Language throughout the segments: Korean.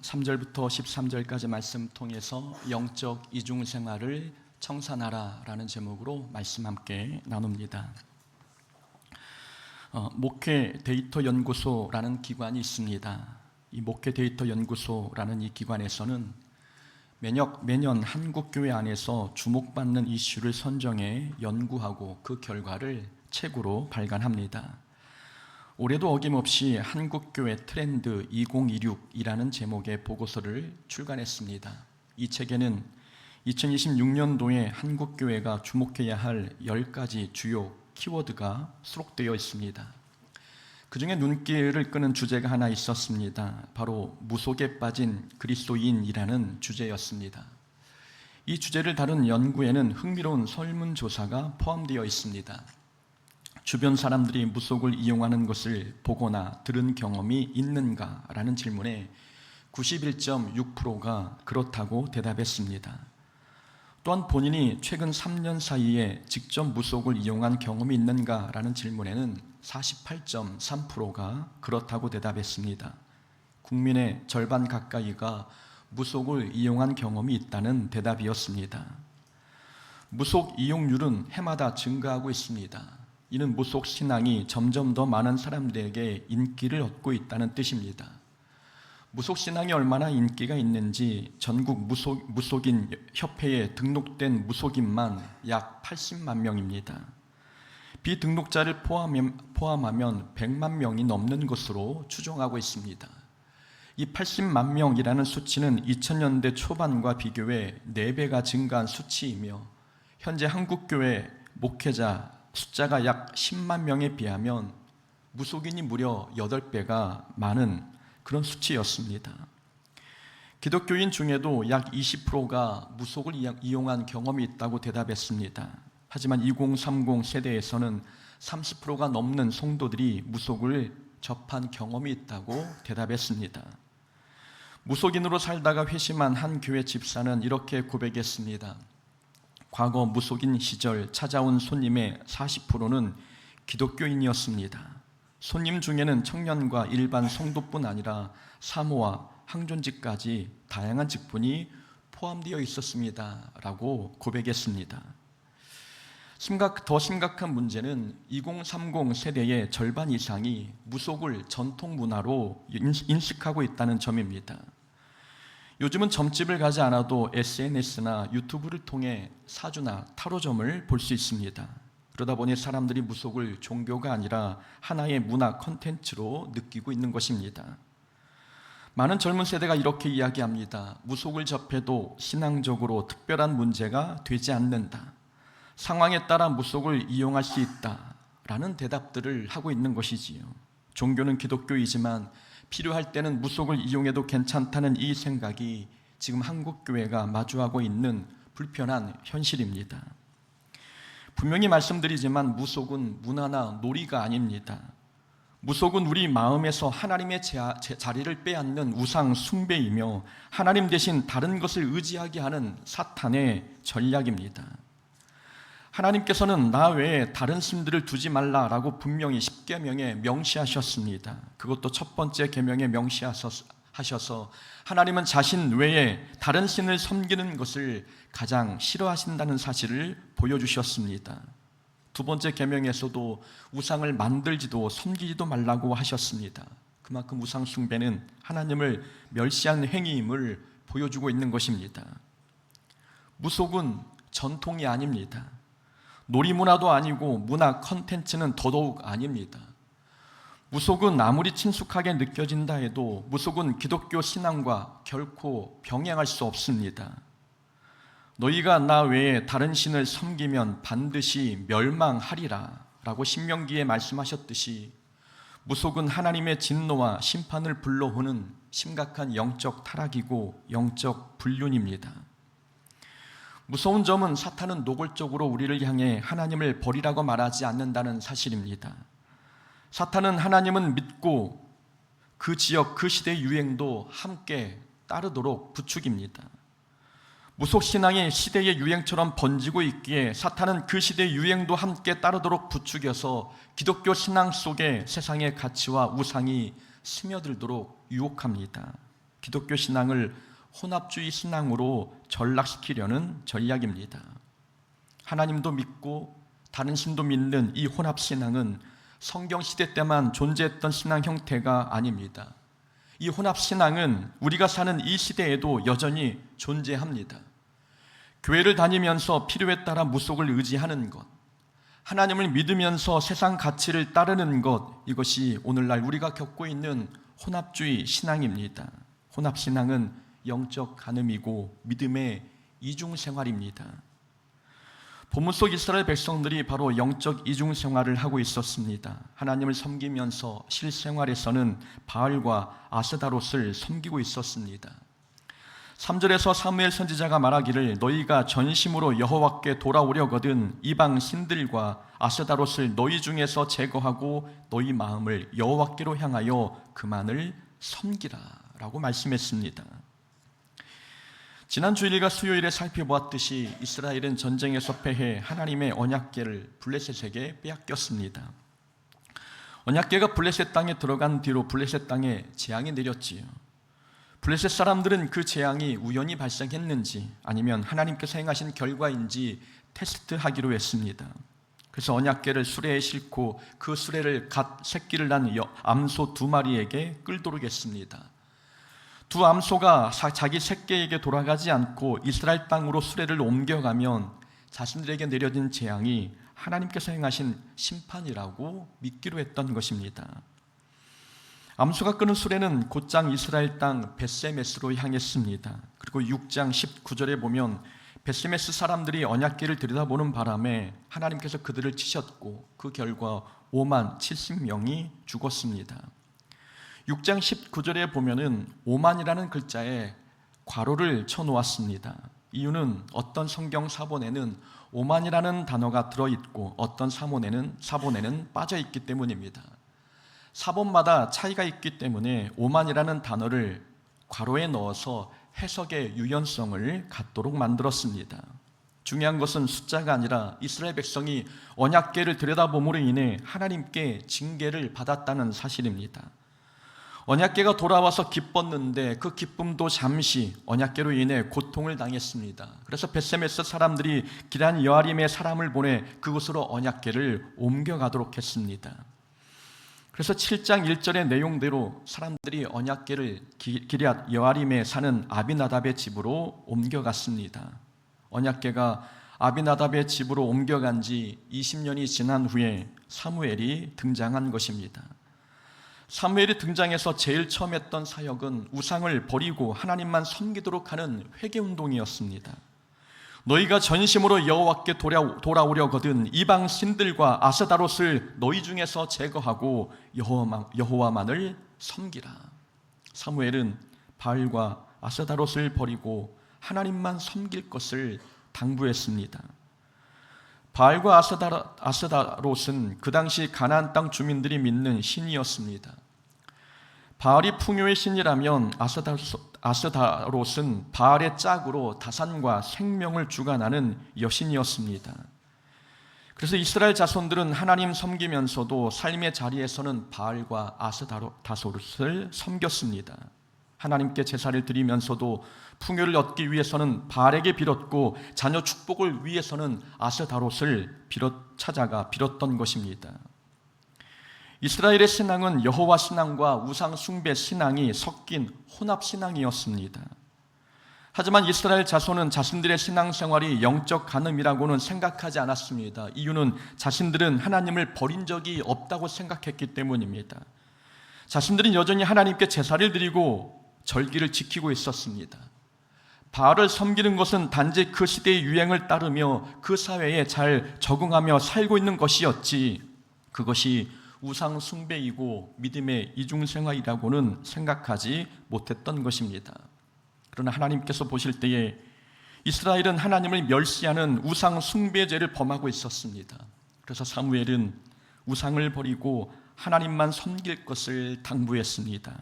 3절부터 13절까지 말씀 통해서 영적 이중생활을 청산하라라는 제목으로 말씀 함께 나눕니다. 목회 데이터 연구소라는 기관이 있습니다. 이 목회 데이터 연구소라는 이 기관에서는 매년 한국교회 안에서 주목받는 이슈를 선정해 연구하고 그 결과를 책으로 발간합니다. 올해도 어김없이 한국교회 트렌드 2026이라는 제목의 보고서를 출간했습니다. 이 책에는 2026년도에 한국교회가 주목해야 할 10가지 주요 키워드가 수록되어 있습니다. 그 중에 눈길을 끄는 주제가 하나 있었습니다. 바로 무속에 빠진 그리스도인이라는 주제였습니다. 이 주제를 다룬 연구에는 흥미로운 설문조사가 포함되어 있습니다. 주변 사람들이 무속을 이용하는 것을 보거나 들은 경험이 있는가라는 질문에 91.6%가 그렇다고 대답했습니다. 또한 본인이 최근 3년 사이에 직접 무속을 이용한 경험이 있는가라는 질문에는 48.3%가 그렇다고 대답했습니다. 국민의 절반 가까이가 무속을 이용한 경험이 있다는 대답이었습니다. 무속 이용률은 해마다 증가하고 있습니다. 이는 무속 신앙이 점점 더 많은 사람들에게 인기를 얻고 있다는 뜻입니다. 무속 신앙이 얼마나 인기가 있는지 전국 무속인 협회에 등록된 무속인만 약 80만 명입니다. 비등록자를 포함하면 100만 명이 넘는 것으로 추정하고 있습니다. 이 80만 명이라는 수치는 2000년대 초반과 비교해 4배가 증가한 수치이며 현재 한국교회 목회자 숫자가 약 10만 명에 비하면 무속인이 무려 8배가 많은 그런 수치였습니다. 기독교인 중에도 약 20%가 무속을 이용한 경험이 있다고 대답했습니다. 하지만 2030 세대에서는 30%가 넘는 성도들이 무속을 접한 경험이 있다고 대답했습니다. 무속인으로 살다가 회심한 한 교회 집사는 이렇게 고백했습니다. 과거 무속인 시절 찾아온 손님의 40%는 기독교인이었습니다. 손님 중에는 청년과 일반 성도뿐 아니라 사모와 항존직까지 다양한 직분이 포함되어 있었습니다. 라고 고백했습니다. 더 심각한 문제는 2030 세대의 절반 이상이 무속을 전통 문화로 인식하고 있다는 점입니다. 요즘은 점집을 가지 않아도 SNS나 유튜브를 통해 사주나 타로점을 볼 수 있습니다. 그러다 보니 사람들이 무속을 종교가 아니라 하나의 문화 콘텐츠로 느끼고 있는 것입니다. 많은 젊은 세대가 이렇게 이야기합니다. 무속을 접해도 신앙적으로 특별한 문제가 되지 않는다. 상황에 따라 무속을 이용할 수 있다라는 대답들을 하고 있는 것이지요. 종교는 기독교이지만 필요할 때는 무속을 이용해도 괜찮다는 이 생각이 지금 한국교회가 마주하고 있는 불편한 현실입니다. 분명히 말씀드리지만 무속은 문화나 놀이가 아닙니다. 무속은 우리 마음에서 하나님의 자리를 빼앗는 우상 숭배이며 하나님 대신 다른 것을 의지하게 하는 사탄의 전략입니다. 하나님께서는 나 외에 다른 신들을 두지 말라라고 분명히 10계명에 명시하셨습니다. 그것도 첫 번째 계명에 명시하셔서 하나님은 자신 외에 다른 신을 섬기는 것을 가장 싫어하신다는 사실을 보여주셨습니다. 두 번째 계명에서도 우상을 만들지도 섬기지도 말라고 하셨습니다. 그만큼 우상 숭배는 하나님을 멸시한 행위임을 보여주고 있는 것입니다. 무속은 전통이 아닙니다. 놀이문화도 아니고 문화 컨텐츠는 더더욱 아닙니다. 무속은 아무리 친숙하게 느껴진다 해도 무속은 기독교 신앙과 결코 병행할 수 없습니다. 너희가 나 외에 다른 신을 섬기면 반드시 멸망하리라 라고 신명기에 말씀하셨듯이 무속은 하나님의 진노와 심판을 불러오는 심각한 영적 타락이고 영적 불륜입니다. 무서운 점은 사탄은 노골적으로 우리를 향해 하나님을 버리라고 말하지 않는다는 사실입니다. 사탄은 하나님은 믿고 그 지역, 그 시대의 유행도 함께 따르도록 부추깁니다. 무속신앙이 시대의 유행처럼 번지고 있기에 사탄은 그 시대의 유행도 함께 따르도록 부추겨서 기독교 신앙 속에 세상의 가치와 우상이 스며들도록 유혹합니다. 기독교 신앙을 혼합주의 신앙으로 전락시키려는 전략입니다. 하나님도 믿고 다른 신도 믿는 이 혼합신앙은 성경시대 때만 존재했던 신앙 형태가 아닙니다. 이 혼합신앙은 우리가 사는 이 시대에도 여전히 존재합니다. 교회를 다니면서 필요에 따라 무속을 의지하는 것, 하나님을 믿으면서 세상 가치를 따르는 것, 이것이 오늘날 우리가 겪고 있는 혼합주의 신앙입니다. 혼합신앙은 영적 간음이고 믿음의 이중생활입니다. 본문 속 이스라엘 백성들이 바로 영적 이중생활을 하고 있었습니다. 하나님을 섬기면서 실생활에서는 바알과 아스다롯을 섬기고 있었습니다. 3절에서 사무엘 선지자가 말하기를 너희가 전심으로 여호와께 돌아오려거든 이방 신들과 아스다롯을 너희 중에서 제거하고 너희 마음을 여호와께로 향하여 그만을 섬기라 라고 말씀했습니다. 지난 주일과 수요일에 살펴보았듯이 이스라엘은 전쟁에서 패해 하나님의 언약궤를 블레셋에게 빼앗겼습니다. 언약궤가 블레셋 땅에 들어간 뒤로 블레셋 땅에 재앙이 내렸지요. 블레셋 사람들은 그 재앙이 우연히 발생했는지 아니면 하나님께서 행하신 결과인지 테스트하기로 했습니다. 그래서 언약궤를 수레에 싣고 그 수레를 갓 새끼를 낳은 암소 2마리에게 끌도록 했습니다. 두 암소가 자기 새끼에게 돌아가지 않고 이스라엘 땅으로 수레를 옮겨가면 자신들에게 내려진 재앙이 하나님께서 행하신 심판이라고 믿기로 했던 것입니다. 암소가 끄는 수레는 곧장 이스라엘 땅 벳세메스로 향했습니다. 그리고 6장 19절에 보면 벳세메스 사람들이 언약궤를 들여다보는 바람에 하나님께서 그들을 치셨고 그 결과 5만 70명이 죽었습니다. 6장 19절에 보면은 5만이라는 글자에 괄호를 쳐놓았습니다. 이유는 어떤 성경 사본에는 5만이라는 단어가 들어있고 어떤 사본에는 빠져있기 때문입니다. 사본마다 차이가 있기 때문에 5만이라는 단어를 괄호에 넣어서 해석의 유연성을 갖도록 만들었습니다. 중요한 것은 숫자가 아니라 이스라엘 백성이 언약궤를 들여다봄으로 인해 하나님께 징계를 받았다는 사실입니다. 언약궤가 돌아와서 기뻤는데 그 기쁨도 잠시 언약궤로 인해 고통을 당했습니다. 그래서 벳세메스 사람들이 기럇 여아림에 사람을 보내 그곳으로 언약궤를 옮겨가도록 했습니다. 그래서 7장 1절의 내용대로 사람들이 언약궤를 기럇 여아림에 사는 아비나답의 집으로 옮겨갔습니다. 언약궤가 아비나답의 집으로 옮겨간 지 20년이 지난 후에 사무엘이 등장한 것입니다. 사무엘이 등장해서 제일 처음 했던 사역은 우상을 버리고 하나님만 섬기도록 하는 회개운동이었습니다. 너희가 전심으로 여호와께 돌아오려거든 이방 신들과 아스다롯을 너희 중에서 제거하고 여호와만을 섬기라. 사무엘은 바알과 아스다롯을 버리고 하나님만 섬길 것을 당부했습니다. 바알과 아스다롯은 그 당시 가나안 땅 주민들이 믿는 신이었습니다. 바알이 풍요의 신이라면 아스다롯은 바알의 짝으로 다산과 생명을 주관하는 여신이었습니다. 그래서 이스라엘 자손들은 하나님 섬기면서도 삶의 자리에서는 바알과 아스다롯을 섬겼습니다. 하나님께 제사를 드리면서도 풍요를 얻기 위해서는 바알에게 빌었고 자녀 축복을 위해서는 아스다롯을 찾아가 빌었던 것입니다. 이스라엘의 신앙은 여호와 신앙과 우상 숭배 신앙이 섞인 혼합 신앙이었습니다. 하지만 이스라엘 자손은 자신들의 신앙생활이 영적 간음이라고는 생각하지 않았습니다. 이유는 자신들은 하나님을 버린 적이 없다고 생각했기 때문입니다. 자신들은 여전히 하나님께 제사를 드리고 절기를 지키고 있었습니다. 바알을 섬기는 것은 단지 그 시대의 유행을 따르며 그 사회에 잘 적응하며 살고 있는 것이었지 그것이 우상 숭배이고 믿음의 이중생활이라고는 생각하지 못했던 것입니다. 그러나 하나님께서 보실 때에 이스라엘은 하나님을 멸시하는 우상 숭배죄를 범하고 있었습니다. 그래서 사무엘은 우상을 버리고 하나님만 섬길 것을 당부했습니다.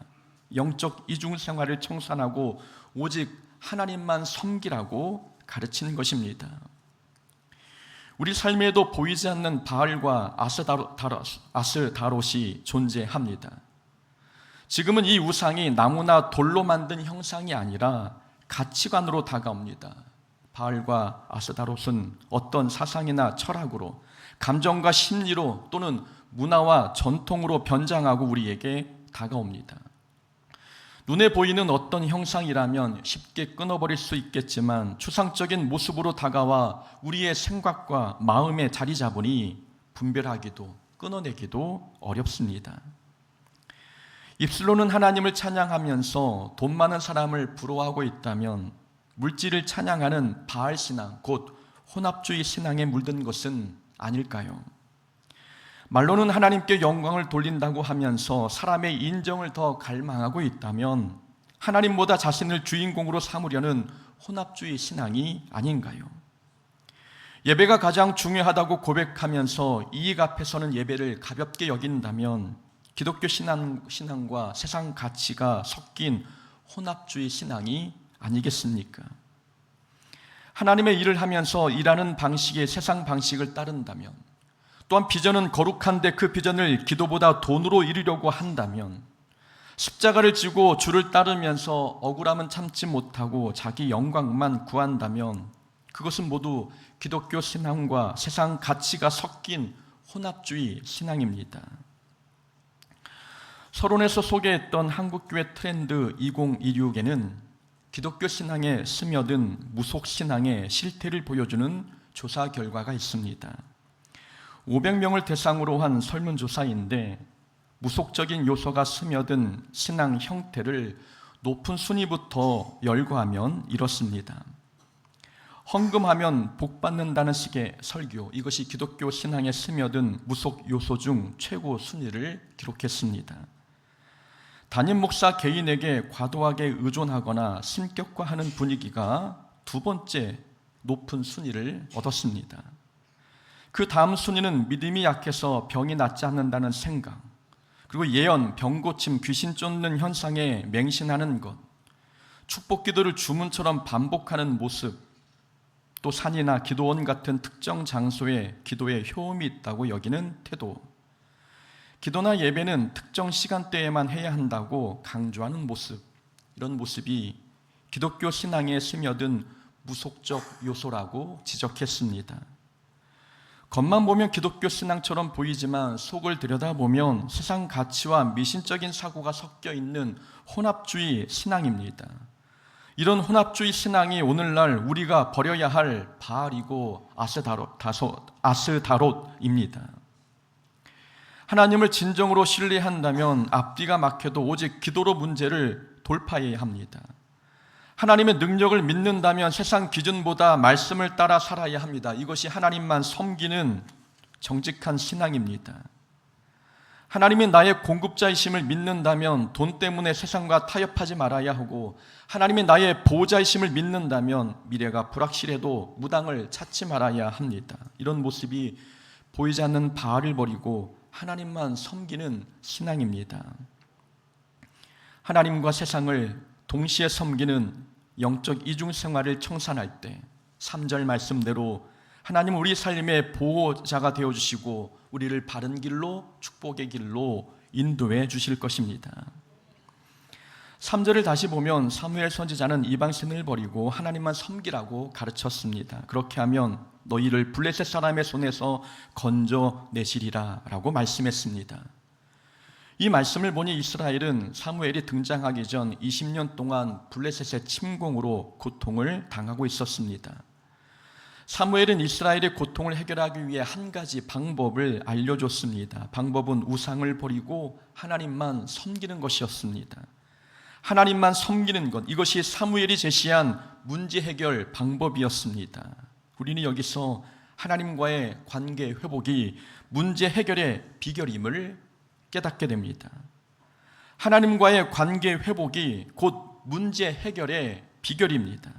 영적 이중생활을 청산하고 오직 하나님만 섬기라고 가르치는 것입니다. 우리 삶에도 보이지 않는 바알과 아스다롯이 존재합니다. 지금은 이 우상이 나무나 돌로 만든 형상이 아니라 가치관으로 다가옵니다. 바알과 아스타롯은 어떤 사상이나 철학으로, 감정과 심리로 또는 문화와 전통으로 변장하고 우리에게 다가옵니다. 눈에 보이는 어떤 형상이라면 쉽게 끊어버릴 수 있겠지만 추상적인 모습으로 다가와 우리의 생각과 마음에 자리 잡으니 분별하기도 끊어내기도 어렵습니다. 입술로는 하나님을 찬양하면서 돈 많은 사람을 부러워하고 있다면 물질을 찬양하는 바알 신앙, 곧 혼합주의 신앙에 물든 것은 아닐까요? 말로는 하나님께 영광을 돌린다고 하면서 사람의 인정을 더 갈망하고 있다면 하나님보다 자신을 주인공으로 삼으려는 혼합주의 신앙이 아닌가요? 예배가 가장 중요하다고 고백하면서 이익 앞에서는 예배를 가볍게 여긴다면 기독교 신앙과 세상 가치가 섞인 혼합주의 신앙이 아니겠습니까? 하나님의 일을 하면서 일하는 방식의 세상 방식을 따른다면, 또한 비전은 거룩한데 그 비전을 기도보다 돈으로 이루려고 한다면, 십자가를 지고 주를 따르면서 억울함은 참지 못하고 자기 영광만 구한다면 그것은 모두 기독교 신앙과 세상 가치가 섞인 혼합주의 신앙입니다. 서론에서 소개했던 한국교회 트렌드 2026에는 기독교 신앙에 스며든 무속신앙의 실태를 보여주는 조사 결과가 있습니다. 500명을 대상으로 한 설문조사인데 무속적인 요소가 스며든 신앙 형태를 높은 순위부터 열거하면 이렇습니다. 헌금하면 복받는다는 식의 설교, 이것이 기독교 신앙에 스며든 무속 요소 중 최고 순위를 기록했습니다. 담임 목사 개인에게 과도하게 의존하거나 신격화하는 분위기가 두 번째 높은 순위를 얻었습니다. 그 다음 순위는 믿음이 약해서 병이 낫지 않는다는 생각, 그리고 예언, 병고침, 귀신 쫓는 현상에 맹신하는 것, 축복 기도를 주문처럼 반복하는 모습, 또 산이나 기도원 같은 특정 장소에 기도에 효험이 있다고 여기는 태도, 기도나 예배는 특정 시간대에만 해야 한다고 강조하는 모습, 이런 모습이 기독교 신앙에 스며든 무속적 요소라고 지적했습니다. 겉만 보면 기독교 신앙처럼 보이지만 속을 들여다보면 세상 가치와 미신적인 사고가 섞여 있는 혼합주의 신앙입니다. 이런 혼합주의 신앙이 오늘날 우리가 버려야 할 바알이고 아스다롯입니다. 하나님을 진정으로 신뢰한다면 앞뒤가 막혀도 오직 기도로 문제를 돌파해야 합니다. 하나님의 능력을 믿는다면 세상 기준보다 말씀을 따라 살아야 합니다. 이것이 하나님만 섬기는 정직한 신앙입니다. 하나님이 나의 공급자이심을 믿는다면 돈 때문에 세상과 타협하지 말아야 하고, 하나님이 나의 보호자이심을 믿는다면 미래가 불확실해도 무당을 찾지 말아야 합니다. 이런 모습이 보이지 않는 바알을 버리고 하나님만 섬기는 신앙입니다. 하나님과 세상을 동시에 섬기는 영적 이중생활을 청산할 때 3절 말씀대로 하나님은 우리 삶의 보호자가 되어주시고 우리를 바른 길로, 축복의 길로 인도해 주실 것입니다. 3절을 다시 보면 사무엘 선지자는 이방신을 버리고 하나님만 섬기라고 가르쳤습니다. 그렇게 하면 너희를 블레셋 사람의 손에서 건져내시리라 라고 말씀했습니다. 이 말씀을 보니 이스라엘은 사무엘이 등장하기 전 20년 동안 블레셋의 침공으로 고통을 당하고 있었습니다. 사무엘은 이스라엘의 고통을 해결하기 위해 한 가지 방법을 알려줬습니다. 방법은 우상을 버리고 하나님만 섬기는 것이었습니다. 하나님만 섬기는 것, 이것이 사무엘이 제시한 문제 해결 방법이었습니다. 우리는 여기서 하나님과의 관계 회복이 문제 해결의 비결임을 깨닫게 됩니다. 하나님과의 관계 회복이 곧 문제 해결의 비결입니다.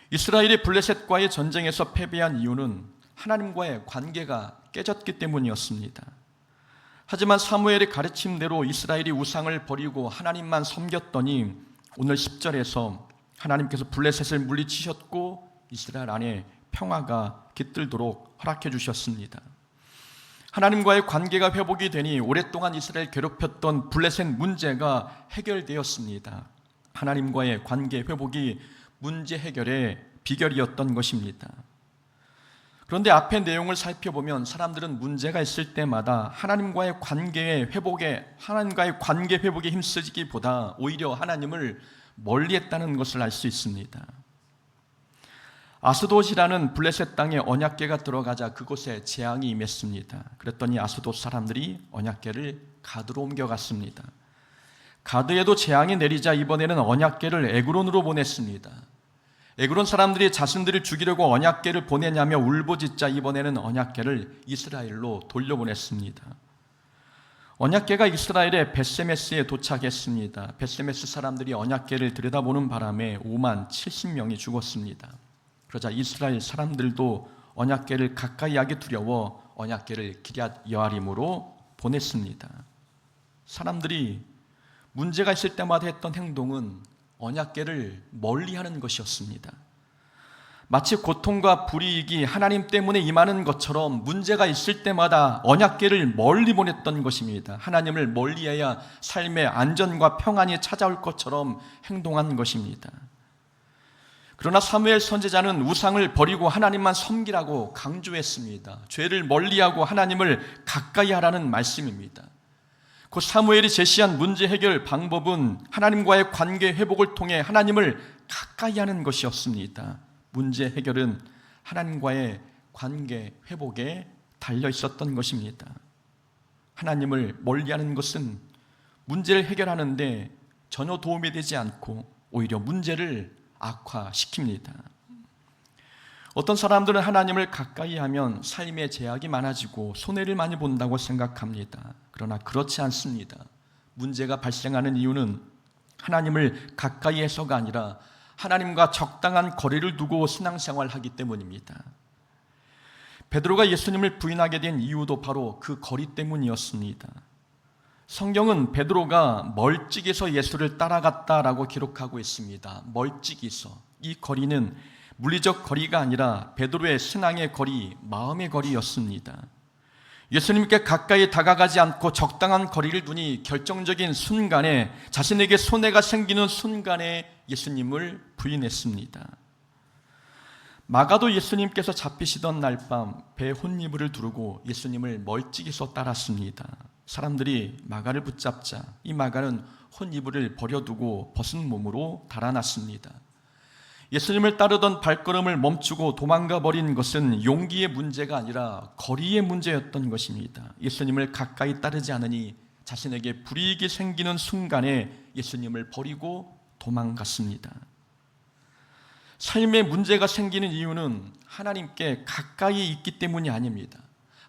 이스라엘이 블레셋과의 전쟁에서 패배한 이유는 하나님과의 관계가 깨졌기 때문이었습니다. 하지만 사무엘의 가르침대로 이스라엘이 우상을 버리고 하나님만 섬겼더니 오늘 10절에서 하나님께서 블레셋을 물리치셨고 이스라엘 안에 평화가 깃들도록 허락해 주셨습니다. 하나님과의 관계가 회복이 되니 오랫동안 이스라엘 괴롭혔던 블레셋 문제가 해결되었습니다. 하나님과의 관계 회복이 문제 해결의 비결이었던 것입니다. 그런데 앞의 내용을 살펴보면 사람들은 문제가 있을 때마다 하나님과의 관계 회복에 힘쓰기보다 오히려 하나님을 멀리했다는 것을 알 수 있습니다. 아스돗이라는 블레셋 땅에 언약궤가 들어가자 그곳에 재앙이 임했습니다. 그랬더니 아스돗 사람들이 언약궤를 가드로 옮겨갔습니다. 가드에도 재앙이 내리자 이번에는 언약궤를 에그론으로 보냈습니다. 에그론 사람들이 자신들을 죽이려고 언약궤를 보내냐며 울부짖자 이번에는 언약궤를 이스라엘로 돌려보냈습니다. 언약궤가 이스라엘의 벳세메스에 도착했습니다. 벳세메스 사람들이 언약궤를 들여다보는 바람에 5만 70명이 죽었습니다. 그러자 이스라엘 사람들도 언약궤를 가까이 하기 두려워 언약궤를 기럇 여아림으로 보냈습니다. 사람들이 문제가 있을 때마다 했던 행동은 언약궤를 멀리하는 것이었습니다. 마치 고통과 불이익이 하나님 때문에 임하는 것처럼 문제가 있을 때마다 언약궤를 멀리 보냈던 것입니다. 하나님을 멀리해야 삶의 안전과 평안이 찾아올 것처럼 행동한 것입니다. 그러나 사무엘 선지자는 우상을 버리고 하나님만 섬기라고 강조했습니다. 죄를 멀리하고 하나님을 가까이 하라는 말씀입니다. 그 사무엘이 제시한 문제 해결 방법은 하나님과의 관계 회복을 통해 하나님을 가까이 하는 것이었습니다. 문제 해결은 하나님과의 관계 회복에 달려 있었던 것입니다. 하나님을 멀리하는 것은 문제를 해결하는데 전혀 도움이 되지 않고 오히려 문제를 악화시킵니다. 어떤 사람들은 하나님을 가까이 하면 삶의 제약이 많아지고 손해를 많이 본다고 생각합니다. 그러나 그렇지 않습니다. 문제가 발생하는 이유는 하나님을 가까이 해서가 아니라 하나님과 적당한 거리를 두고 신앙생활하기 때문입니다. 베드로가 예수님을 부인하게 된 이유도 바로 그 거리 때문이었습니다. 성경은 베드로가 멀찍이서 예수를 따라갔다라고 기록하고 있습니다. 멀찍이서. 이 거리는 물리적 거리가 아니라 베드로의 신앙의 거리, 마음의 거리였습니다. 예수님께 가까이 다가가지 않고 적당한 거리를 두니 결정적인 순간에 자신에게 손해가 생기는 순간에 예수님을 부인했습니다. 마가도 예수님께서 잡히시던 날 밤 배 혼이불을 두르고 예수님을 멀찍이서 따랐습니다. 사람들이 마가를 붙잡자 이 마가는 혼이불을 버려두고 벗은 몸으로 달아났습니다. 예수님을 따르던 발걸음을 멈추고 도망가 버린 것은 용기의 문제가 아니라 거리의 문제였던 것입니다. 예수님을 가까이 따르지 않으니 자신에게 불이익이 생기는 순간에 예수님을 버리고 도망갔습니다. 삶에 문제가 생기는 이유는 하나님께 가까이 있기 때문이 아닙니다.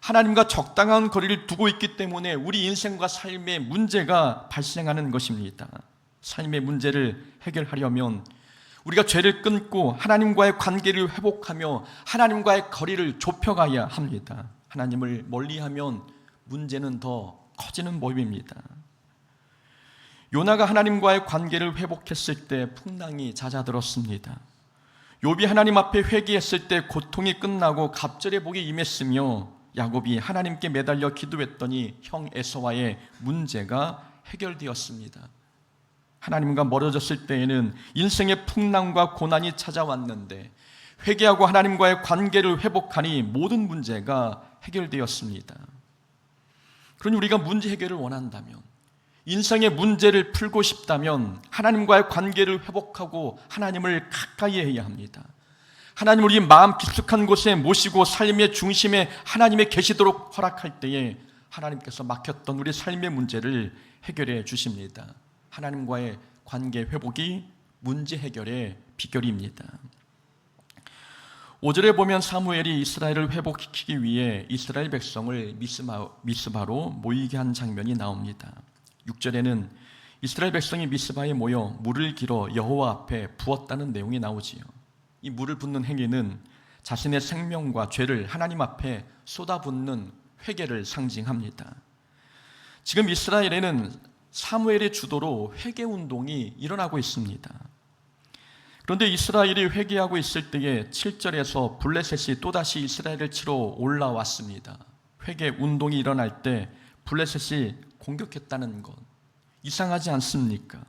하나님과 적당한 거리를 두고 있기 때문에 우리 인생과 삶의 문제가 발생하는 것입니다. 삶의 문제를 해결하려면 우리가 죄를 끊고 하나님과의 관계를 회복하며 하나님과의 거리를 좁혀가야 합니다. 하나님을 멀리하면 문제는 더 커지는 법입니다. 요나가 하나님과의 관계를 회복했을 때 풍랑이 잦아들었습니다. 욥이 하나님 앞에 회개했을 때 고통이 끝나고 갑절의 복이 임했으며 야곱이 하나님께 매달려 기도했더니 형 에서와의 문제가 해결되었습니다. 하나님과 멀어졌을 때에는 인생의 풍랑과 고난이 찾아왔는데 회개하고 하나님과의 관계를 회복하니 모든 문제가 해결되었습니다. 그러니 우리가 문제 해결을 원한다면, 인생의 문제를 풀고 싶다면 하나님과의 관계를 회복하고 하나님을 가까이 해야 합니다. 하나님을 우리 마음 깊숙한 곳에 모시고 삶의 중심에 하나님의 계시도록 허락할 때에 하나님께서 막혔던 우리 삶의 문제를 해결해 주십니다. 하나님과의 관계 회복이 문제 해결의 비결입니다. 5절에 보면 사무엘이 이스라엘을 회복시키기 위해 이스라엘 백성을 미스바로 모이게 한 장면이 나옵니다. 6절에는 이스라엘 백성이 미스바에 모여 물을 길어 여호와 앞에 부었다는 내용이 나오지요. 이 물을 붓는 행위는 자신의 생명과 죄를 하나님 앞에 쏟아붓는 회개를 상징합니다. 지금 이스라엘에는 사무엘의 주도로 회개운동이 일어나고 있습니다. 그런데 이스라엘이 회개하고 있을 때에 7절에서 블레셋이 또다시 이스라엘을 치러 올라왔습니다. 회개 운동이 일어날 때 블레셋이 공격했다는 것, 이상하지 않습니까?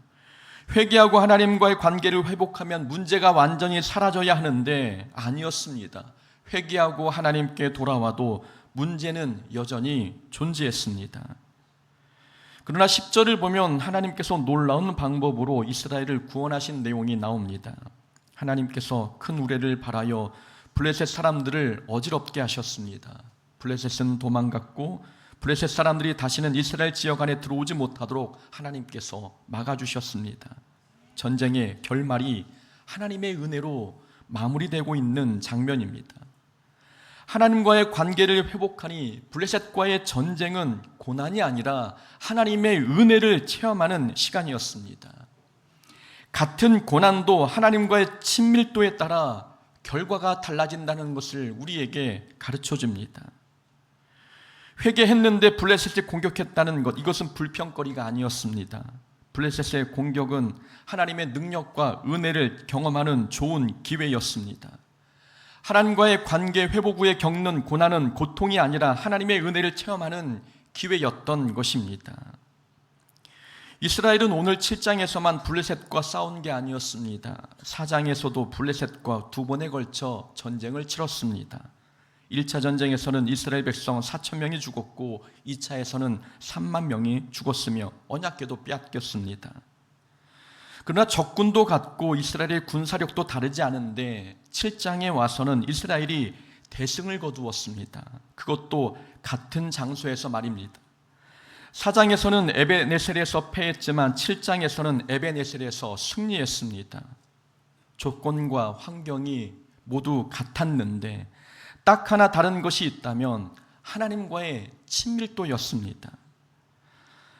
회개하고 하나님과의 관계를 회복하면 문제가 완전히 사라져야 하는데 아니었습니다. 회개하고 하나님께 돌아와도 문제는 여전히 존재했습니다. 그러나 10절을 보면 하나님께서 놀라운 방법으로 이스라엘을 구원하신 내용이 나옵니다. 하나님께서 큰 우레를 발하여 블레셋 사람들을 어지럽게 하셨습니다. 블레셋은 도망갔고 블레셋 사람들이 다시는 이스라엘 지역 안에 들어오지 못하도록 하나님께서 막아주셨습니다. 전쟁의 결말이 하나님의 은혜로 마무리되고 있는 장면입니다. 하나님과의 관계를 회복하니 블레셋과의 전쟁은 고난이 아니라 하나님의 은혜를 체험하는 시간이었습니다. 같은 고난도 하나님과의 친밀도에 따라 결과가 달라진다는 것을 우리에게 가르쳐 줍니다. 회개했는데 블레셋이 공격했다는 것, 이것은 불평거리가 아니었습니다. 블레셋의 공격은 하나님의 능력과 은혜를 경험하는 좋은 기회였습니다. 하나님과의 관계 회복 후에 겪는 고난은 고통이 아니라 하나님의 은혜를 체험하는 기회였던 것입니다. 이스라엘은 오늘 7장에서만 블레셋과 싸운 게 아니었습니다. 4장에서도 블레셋과 두 번에 걸쳐 전쟁을 치렀습니다. 1차 전쟁에서는 이스라엘 백성 4,000명이 죽었고 2차에서는 3만 명이 죽었으며 언약궤도 빼앗겼습니다. 그러나 적군도 같고 이스라엘의 군사력도 다르지 않은데 7장에 와서는 이스라엘이 대승을 거두었습니다. 그것도 같은 장소에서 말입니다. 4장에서는 에베네셀에서 패했지만 7장에서는 에베네셀에서 승리했습니다. 조건과 환경이 모두 같았는데 딱 하나 다른 것이 있다면 하나님과의 친밀도였습니다.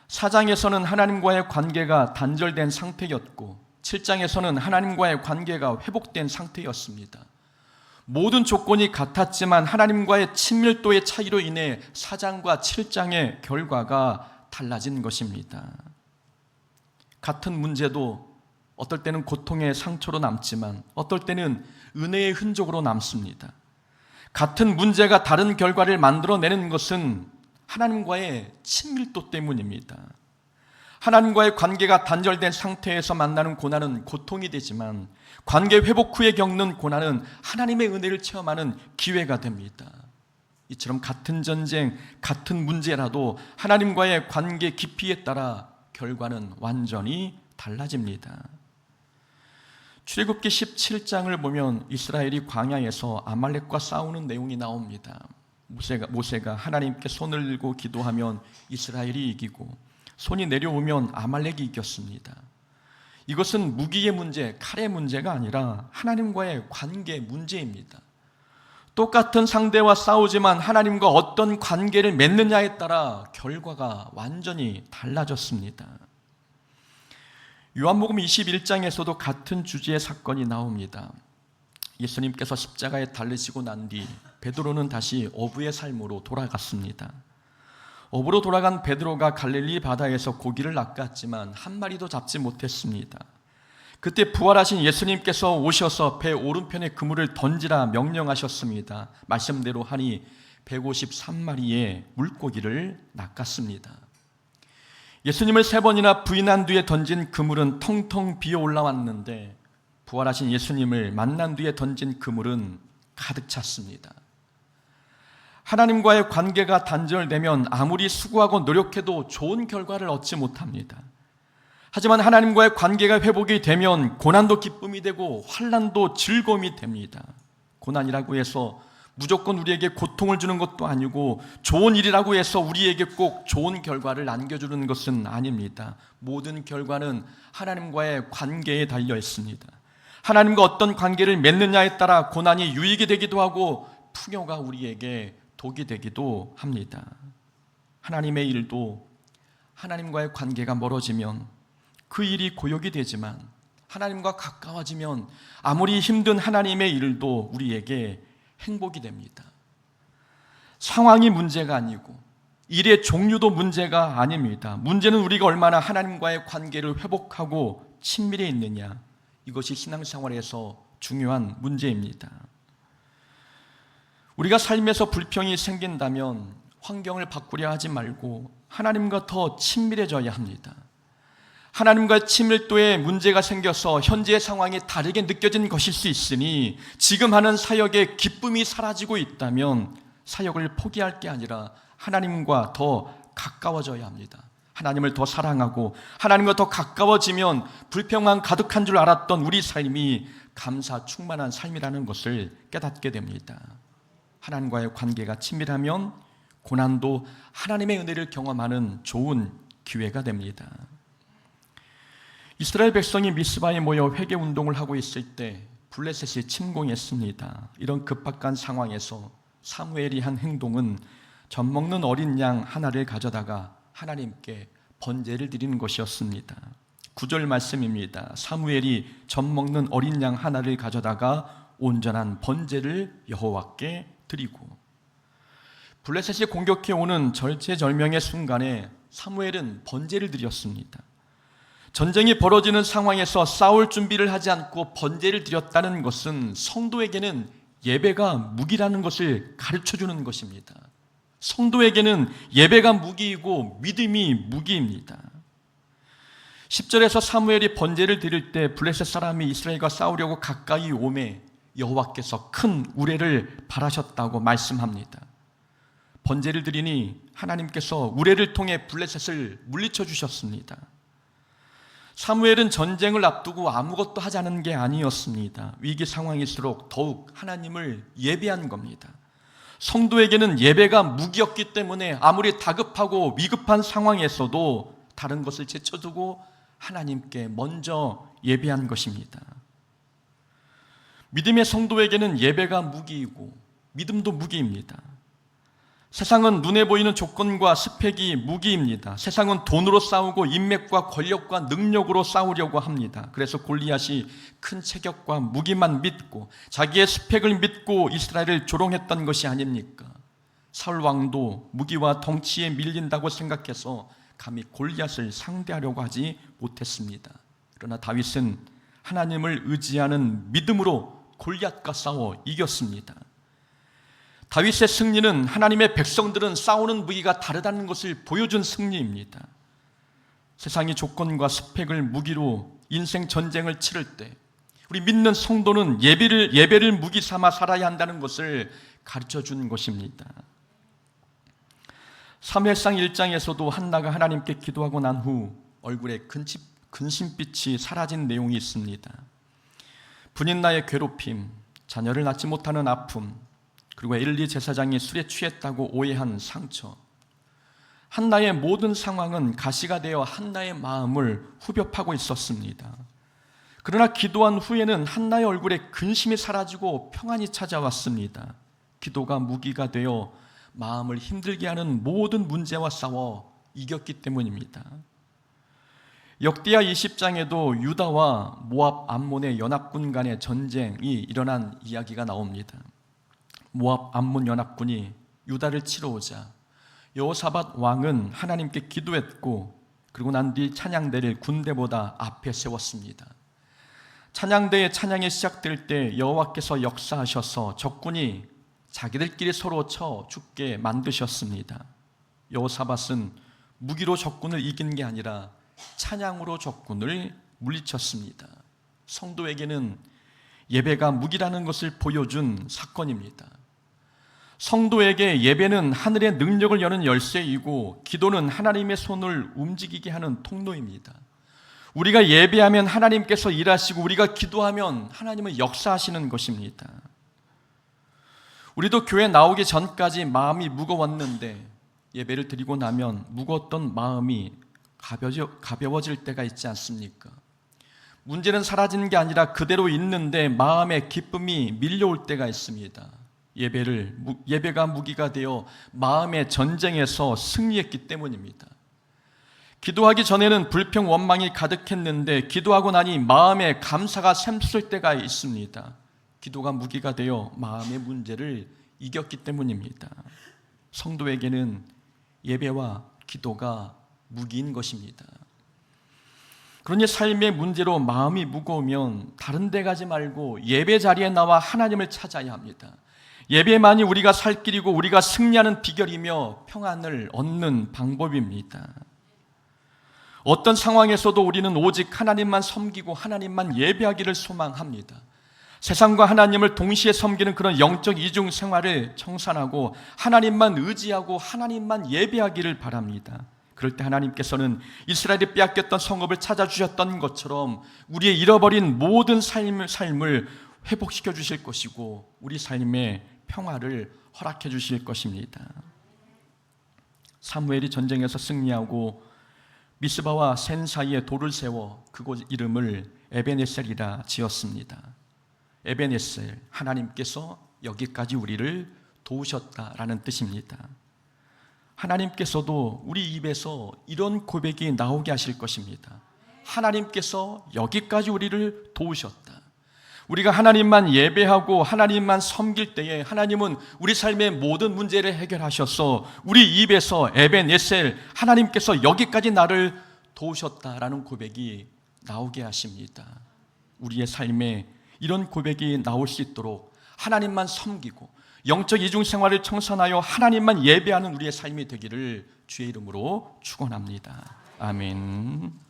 4장에서는 하나님과의 관계가 단절된 상태였고 7장에서는 하나님과의 관계가 회복된 상태였습니다. 모든 조건이 같았지만 하나님과의 친밀도의 차이로 인해 4장과 7장의 결과가 달라진 것입니다. 같은 문제도 어떨 때는 고통의 상처로 남지만 어떨 때는 은혜의 흔적으로 남습니다. 같은 문제가 다른 결과를 만들어내는 것은 하나님과의 친밀도 때문입니다. 하나님과의 관계가 단절된 상태에서 만나는 고난은 고통이 되지만 관계 회복 후에 겪는 고난은 하나님의 은혜를 체험하는 기회가 됩니다. 이처럼 같은 전쟁, 같은 문제라도 하나님과의 관계 깊이에 따라 결과는 완전히 달라집니다. 출애굽기 17장을 보면 이스라엘이 광야에서 아말렉과 싸우는 내용이 나옵니다. 모세가 하나님께 손을 들고 기도하면 이스라엘이 이기고 손이 내려오면 아말렉이 이겼습니다. 이것은 무기의 문제, 칼의 문제가 아니라 하나님과의 관계 문제입니다. 똑같은 상대와 싸우지만 하나님과 어떤 관계를 맺느냐에 따라 결과가 완전히 달라졌습니다. 요한복음 21장에서도 같은 주제의 사건이 나옵니다. 예수님께서 십자가에 달리시고 난 뒤 베드로는 다시 어부의 삶으로 돌아갔습니다. 어부로 돌아간 베드로가 갈릴리 바다에서 고기를 낚았지만 한 마리도 잡지 못했습니다. 그때 부활하신 예수님께서 오셔서 배 오른편에 그물을 던지라 명령하셨습니다. 말씀대로 하니 153마리의 물고기를 낚았습니다. 예수님을 3번이나 부인한 뒤에 던진 그물은 텅텅 비어 올라왔는데 부활하신 예수님을 만난 뒤에 던진 그물은 가득 찼습니다. 하나님과의 관계가 단절되면 아무리 수고하고 노력해도 좋은 결과를 얻지 못합니다. 하지만 하나님과의 관계가 회복이 되면 고난도 기쁨이 되고 환난도 즐거움이 됩니다. 고난이라고 해서 무조건 우리에게 고통을 주는 것도 아니고 좋은 일이라고 해서 우리에게 꼭 좋은 결과를 안겨주는 것은 아닙니다. 모든 결과는 하나님과의 관계에 달려 있습니다. 하나님과 어떤 관계를 맺느냐에 따라 고난이 유익이 되기도 하고 풍요가 우리에게 독이 되기도 합니다. 하나님의 일도 하나님과의 관계가 멀어지면 그 일이 고역이 되지만 하나님과 가까워지면 아무리 힘든 하나님의 일도 우리에게 행복이 됩니다. 상황이 문제가 아니고 일의 종류도 문제가 아닙니다. 문제는 우리가 얼마나 하나님과의 관계를 회복하고 친밀해 있느냐, 이것이 신앙생활에서 중요한 문제입니다. 우리가 삶에서 불평이 생긴다면 환경을 바꾸려 하지 말고 하나님과 더 친밀해져야 합니다. 하나님과 친밀도에 문제가 생겨서 현재의 상황이 다르게 느껴진 것일 수 있으니 지금 하는 사역에 기쁨이 사라지고 있다면 사역을 포기할 게 아니라 하나님과 더 가까워져야 합니다. 하나님을 더 사랑하고 하나님과 더 가까워지면 불평만 가득한 줄 알았던 우리 삶이 감사 충만한 삶이라는 것을 깨닫게 됩니다. 하나님과의 관계가 친밀하면 고난도 하나님의 은혜를 경험하는 좋은 기회가 됩니다. 이스라엘 백성이 미스바에 모여 회개 운동을 하고 있을 때 블레셋이 침공했습니다. 이런 급박한 상황에서 사무엘이 한 행동은 젖 먹는 어린 양 하나를 가져다가 하나님께 번제를 드리는 것이었습니다. 9절 말씀입니다. 사무엘이 젖 먹는 어린 양 하나를 가져다가 온전한 번제를 여호와께 드리고, 블레셋이 공격해 오는 절체절명의 순간에 사무엘은 번제를 드렸습니다. 전쟁이 벌어지는 상황에서 싸울 준비를 하지 않고 번제를 드렸다는 것은 성도에게는 예배가 무기라는 것을 가르쳐주는 것입니다. 성도에게는 예배가 무기이고 믿음이 무기입니다. 10절에서 사무엘이 번제를 드릴 때 블레셋 사람이 이스라엘과 싸우려고 가까이 오매 여호와께서 큰 우레를 발하셨다고 말씀합니다. 번제를 드리니 하나님께서 우레를 통해 블레셋을 물리쳐 주셨습니다. 사무엘은 전쟁을 앞두고 아무것도 하지 않은 게 아니었습니다. 위기 상황일수록 더욱 하나님을 예배한 겁니다. 성도에게는 예배가 무기였기 때문에 아무리 다급하고 위급한 상황에서도 다른 것을 제쳐두고 하나님께 먼저 예배한 것입니다. 믿음의 성도에게는 예배가 무기이고 믿음도 무기입니다. 세상은 눈에 보이는 조건과 스펙이 무기입니다. 세상은 돈으로 싸우고 인맥과 권력과 능력으로 싸우려고 합니다. 그래서 골리앗이 큰 체격과 무기만 믿고 자기의 스펙을 믿고 이스라엘을 조롱했던 것이 아닙니까? 사울 왕도 무기와 덩치에 밀린다고 생각해서 감히 골리앗을 상대하려고 하지 못했습니다. 그러나 다윗은 하나님을 의지하는 믿음으로 골리앗과 싸워 이겼습니다. 다윗의 승리는 하나님의 백성들은 싸우는 무기가 다르다는 것을 보여준 승리입니다. 세상의 조건과 스펙을 무기로 인생 전쟁을 치를 때 우리 믿는 성도는 예배를 무기 삼아 살아야 한다는 것을 가르쳐 준 것입니다. 사무엘상 1장에서도 한나가 하나님께 기도하고 난 후 얼굴에 근심빛이 사라진 내용이 있습니다. 분인나의 괴롭힘, 자녀를 낳지 못하는 아픔, 그리고 엘리 제사장이 술에 취했다고 오해한 상처, 한나의 모든 상황은 가시가 되어 한나의 마음을 후벼 파고 있었습니다. 그러나 기도한 후에는 한나의 얼굴에 근심이 사라지고 평안이 찾아왔습니다. 기도가 무기가 되어 마음을 힘들게 하는 모든 문제와 싸워 이겼기 때문입니다. 역대하 20장에도 유다와 모압 암몬의 연합군 간의 전쟁이 일어난 이야기가 나옵니다. 모압 암몬 연합군이 유다를 치러 오자 여호사밧 왕은 하나님께 기도했고, 그리고 난 뒤 찬양대를 군대보다 앞에 세웠습니다. 찬양대의 찬양이 시작될 때 여호와께서 역사하셔서 적군이 자기들끼리 서로 쳐 죽게 만드셨습니다. 여호사밧은 무기로 적군을 이긴 게 아니라 찬양으로 적군을 물리쳤습니다. 성도에게는 예배가 무기라는 것을 보여준 사건입니다. 성도에게 예배는 하늘의 능력을 여는 열쇠이고 기도는 하나님의 손을 움직이게 하는 통로입니다. 우리가 예배하면 하나님께서 일하시고 우리가 기도하면 하나님은 역사하시는 것입니다. 우리도 교회 나오기 전까지 마음이 무거웠는데 예배를 드리고 나면 무거웠던 마음이 가벼워질 때가 있지 않습니까? 문제는 사라지는 게 아니라 그대로 있는데 마음에 기쁨이 밀려올 때가 있습니다. 예배가 무기가 되어 마음의 전쟁에서 승리했기 때문입니다. 기도하기 전에는 불평 원망이 가득했는데 기도하고 나니 마음에 감사가 샘솟을 때가 있습니다. 기도가 무기가 되어 마음의 문제를 이겼기 때문입니다. 성도에게는 예배와 기도가 무기인 것입니다. 그러니 삶의 문제로 마음이 무거우면 다른 데 가지 말고 예배 자리에 나와 하나님을 찾아야 합니다. 예배만이 우리가 살 길이고 우리가 승리하는 비결이며 평안을 얻는 방법입니다. 어떤 상황에서도 우리는 오직 하나님만 섬기고 하나님만 예배하기를 소망합니다. 세상과 하나님을 동시에 섬기는 그런 영적 이중 생활을 청산하고 하나님만 의지하고 하나님만 예배하기를 바랍니다. 그럴 때 하나님께서는 이스라엘이 빼앗겼던 성읍을 찾아주셨던 것처럼 우리의 잃어버린 모든 삶을 회복시켜 주실 것이고 우리 삶의 평화를 허락해 주실 것입니다. 사무엘이 전쟁에서 승리하고 미스바와 센 사이에 돌을 세워 그곳 이름을 에베네셀이라 지었습니다. 에베네셀, 하나님께서 여기까지 우리를 도우셨다라는 뜻입니다. 하나님께서도 우리 입에서 이런 고백이 나오게 하실 것입니다. 하나님께서 여기까지 우리를 도우셨다. 우리가 하나님만 예배하고 하나님만 섬길 때에 하나님은 우리 삶의 모든 문제를 해결하셔서 우리 입에서 에베네셀, 하나님께서 여기까지 나를 도우셨다라는 고백이 나오게 하십니다. 우리의 삶에 이런 고백이 나올 수 있도록 하나님만 섬기고 영적 이중 생활을 청산하여 하나님만 예배하는 우리의 삶이 되기를 주의 이름으로 축원합니다. 아멘.